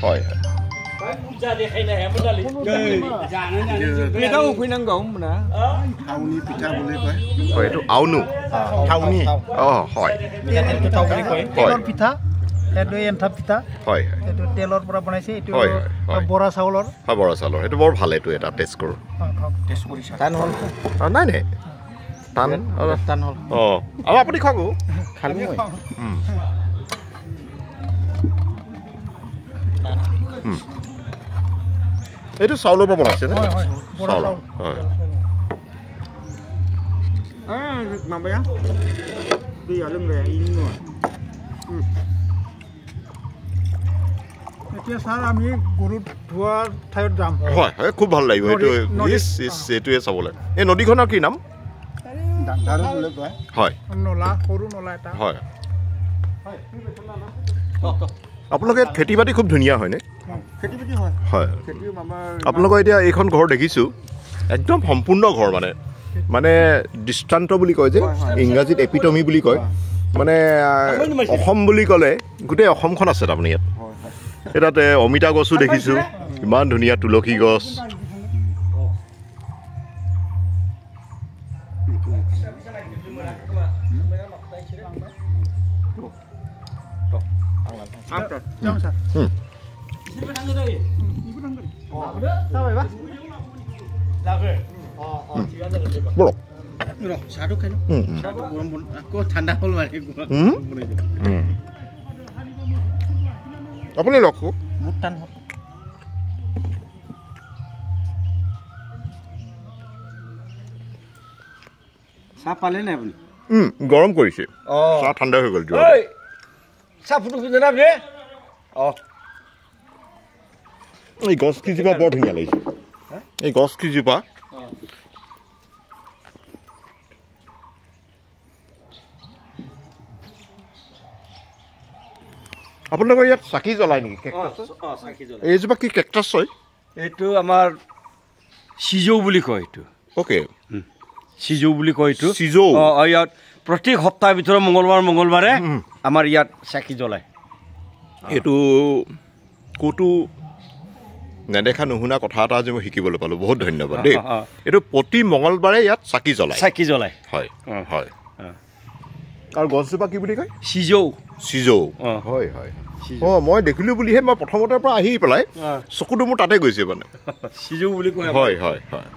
হয় এটাও উফৈনাংগौ না থাউনি পিঠা বুলি কয় হয় এইটো আউনু থাউনি হয় তেলটো থাউ বুলি কয় তেলৰ পিঠা এটো এন্থাপ পিঠা হয় এটো তেলৰ পৰা বনাইছে এটো হয় বৰা চাউলৰ হয় বৰা চাউলৰ এইটো বৰ ভাল এইটো এটা টেষ্ট কৰোঁ টেষ্ট কৰিছা টান হ'ল নাই নাই টান টান হ'ল আৰু আপুনি খাব খালো মই এইটো চাউলৰ পৰা বনাইছে নে হয় হয় বৰা চাউল চাউল হয় মাবায়া দুই আলম রে ইনো এতিয়া স্যার আমি গরু ধোয়ার ঠাইত যাম হয় হয় খুব ভাল লাগিব এইটো এইটোৱে চাবলৈ এই নদীখনৰ কি নাম ডাঙাৰু বুলি কয় হয় নলা সৰু নলা এটা হয় আপোনালোকে ইয়াত খেতি বাতি খুব ধুনীয়া হয়নে খেতি বাতি হয় হয় খেতি আমাৰ আপোনালোকৰ এতিয়া এইখন ঘৰ দেখিছোঁ একদম সম্পূৰ্ণ ঘৰ মানে দৃষ্টান্ত বুলি কয় যে ইংৰাজীত এপিটমি বুলি কয় মানে অসম বুলি ক'লে গোটেই অসমখন আছে তাৰমানে ইয়াত তাতে অমিতা গছো দেখিছোঁ ইমান ধুনীয়া তুলসী গছ চাহটো খাই গৰম আকৌ ঠাণ্ডা হ'ল মানে আপুনি লওক বহুত টান হ'ল চাহ পালে নাই আপুনি গৰম কৰিছে চাহ ঠাণ্ডা হৈ গ'ল চাহ ফুটো কিনে আপুনি এই গছ কেইজোপা বৰ ধুনীয়া লাগিছে এই গছ কেইজোপা আপোনালোকৰ ইয়াত চাকি জ্বলাই নেকি এইজোপা কি কেকটাছ হয় এইটো আমাৰ সিজৌ বুলি কয় এইটো অ'কে সিজৌ বুলি কয় এইটো সিজৌ ইয়াত প্ৰত্যেক সপ্তাহৰ ভিতৰত মঙলবাৰে আমাৰ ইয়াত চাকি জ্বলায় এইটো ক'তো নেদেখা নুশুনা কথা এটা আজি মই শিকিবলৈ পালোঁ বহুত ধন্যবাদ দেই এইটো প্ৰতি মঙলবাৰে ইয়াত চাকি জ্বলায় হয় হয় আৰু গছজোপা কি বুলি কয় সিজৌ হয় হয় মই দেখিলোঁ বুলিহে মই প্ৰথমতে পৰা আহি পেলাই চকুটো মোৰ তাতে গৈছে মানে সিজৌ বুলি কয় হয় হয় হয়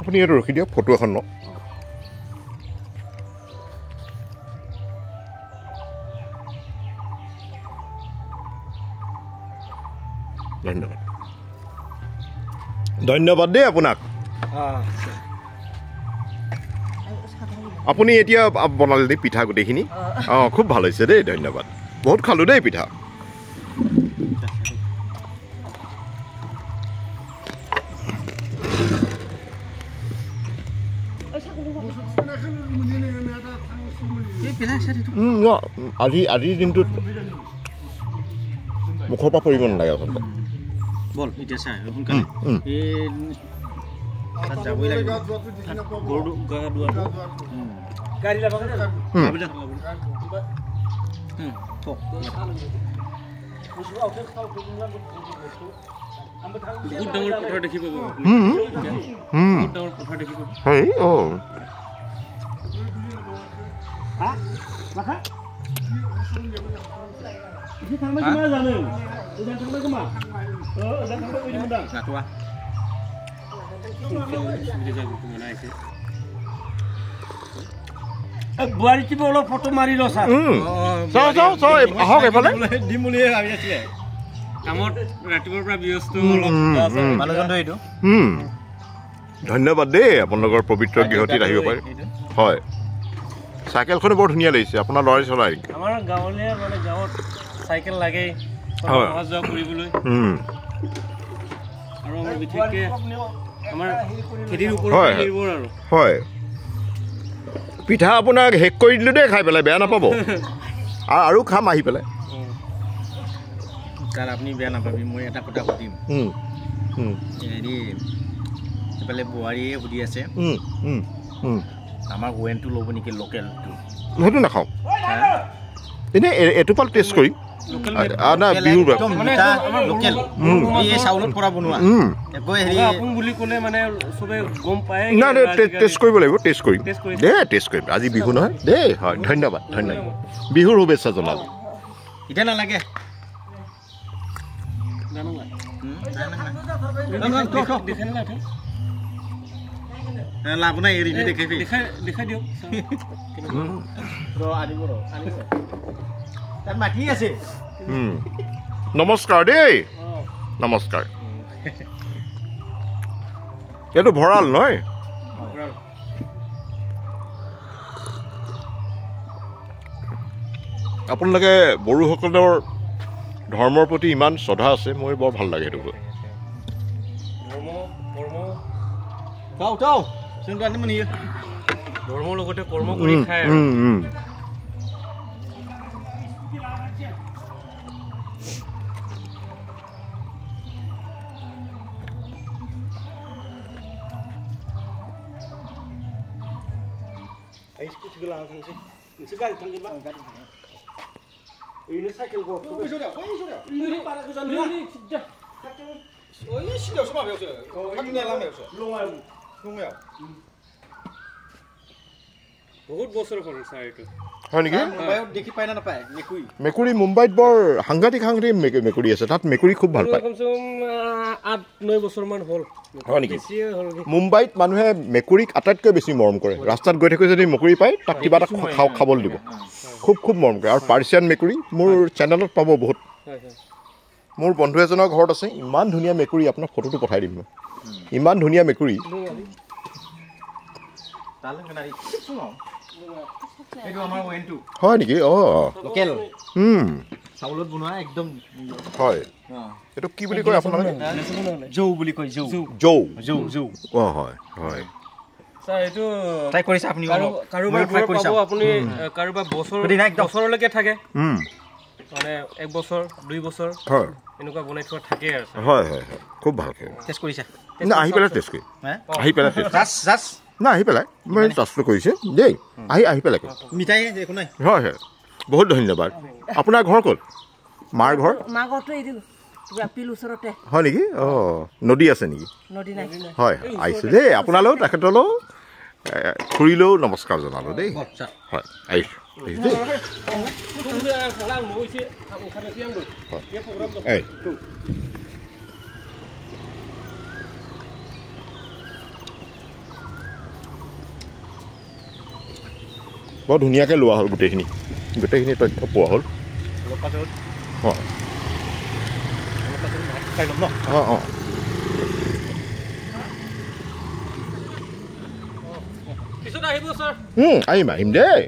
আপুনি ইয়াত ৰখি দিয়ক ফটো এখন লওক ধন্যবাদ ধন্যবাদ দেই আপোনাক আপুনি এতিয়া বনালে দেই পিঠা গোটেইখিনি খুব ভাল হৈছে দেই ধন্যবাদ বহুত খালোঁ দেই পিঠা আজিৰ দিনটোত মুখৰ পৰা পৰিব নালাগে আচলতে বল এতিয়া চাই সোনকালে তাত যাবই লাগিব গৰু গা দুৱাটো গাড়ী লাভ বহুত ডাঙৰ পথাৰ দেখি পাব বহুত ডাঙৰ পথাৰ দেখি পাব বোৱাৰীটো অলপ ফটো মাৰি ল চাওঁ আহক এইফালে দিম বুলিহে ভাবি আছিলে কামত ৰাতিপুৱাৰ পৰা ব্যস্ত এইটো ধন্যবাদ দেই আপোনালোকৰ পবিত্ৰ গৃহটিত আহিব পাৰে হয় চাইকেলখনো বৰ ধুনীয়া লাগিছে আপোনাৰ ল'ৰাই চলাই আমাৰ গাঁৱলীয়া মানে গাঁৱত চাইকেল লাগেই অহা যোৱা কৰিবলৈ আৰু আমাৰ বিশেষকৈ আমাৰ খেতিৰ ওপৰত নিৰ্ভৰ আৰু হয় পিঠা আপোনাক শেষ কৰি দিলোঁ দেই খাই পেলাই বেয়া নাপাব আৰু খাম আহি পেলাই ছাৰ আপুনি বেয়া নাপাবি মই এটা কথা সুধিম হেৰি এইফালে বোৱাৰীয়ে সুধি আছে আমাৰ ৱেনটো ল'ব নেকি লোকেলটো সেইটো নাখাওঁ এনেই এটোপাল টেষ্ট কৰিম বিহুৰ চাউলত পৰা বনোৱা টেষ্ট কৰিব লাগিব টেষ্ট কৰিম দেই টেষ্ট কৰিম আজি বিহু নহয় দেই হয় ধন্যবাদ ধন্যবাদ বিহুৰ শুভেচ্ছা জনালোঁ এতিয়া নালাগে লাভ নাই এৰি দেখাই দিয়ক তাত মাটি আছে নমস্কাৰ দেই নমস্কাৰ এইটো ভঁৰাল নহয় আপোনালোকে বড়োসকলৰ ধৰ্মৰ প্ৰতি ইমান শ্ৰদ্ধা আছে মোৰ বৰ ভাল লাগে সেইটো ধৰ্মৰ লগতে কৰ্ম কৰি খায় বহুত বছৰ হ'ল ছাৰ এইটো হয় নেকি দেখি পাই না নাপায় মেকুৰী মুম্বাইত বৰ সাংঘাতিক মেকুৰী আছে তাত মেকুৰী খুব ভাল পায় 8-9 বছৰমান হ'ল হয় নেকি মুম্বাইত মানুহে মেকুৰীক আটাইতকৈ বেছি মৰম কৰে ৰাস্তাত গৈ থাকি যদি মেকুৰী পায় তাক কিবা এটা খাবলৈ দিব খুব মৰম কৰে আৰু পাৰ্চিয়ান মেকুৰী মোৰ চেনেলত পাব বহুত মোৰ বন্ধু এজনৰ ঘৰত আছে ইমান ধুনীয়া মেকুৰী আপোনাক ফটোটো পঠাই দিম মই ইমান ধুনীয়া মেকুৰী হয় নেকি লোকেল চাউলত বনোৱা একদম হয় এইটো কি বুলি কয় আপোনালোকে জৌ বুলি কয় জৌ হয় হয় ছাৰ এইটো ট্ৰাই কৰিছে আপুনি কাৰোবাৰ পাব আপুনি কাৰোবাৰ বছৰলৈকে থাকে মানে 1 বছৰ 2 বছৰ হয় এনেকুৱা বনাই থোৱা থাকে আৰু হয় হয় খুব ভালকৈ টেষ্ট কৰিছা না আহি পেলাই টেষ্ট কৰি আহি পেলাই জাষ্ট না আহি পেলাই মই টেষ্টটো কৰিছে দেই আহি পেলাই মিঠাই একো নাই হয় হয় বহুত ধন্যবাদ আপোনাৰ ঘৰ ক'ত মাৰ ঘৰ হয় নেকি নদী আছে নেকি হয় আহিছোঁ দেই আপোনালৈও তেখেতলৈও খুৰীলৈও নমস্কাৰ জনালোঁ দেই হয় আহিছোঁ দেই বৰ ধুনীয়াকৈ লোৱা হ'ল গোটেইখিনি তথ্য পোৱা হ'ল আহিম দেই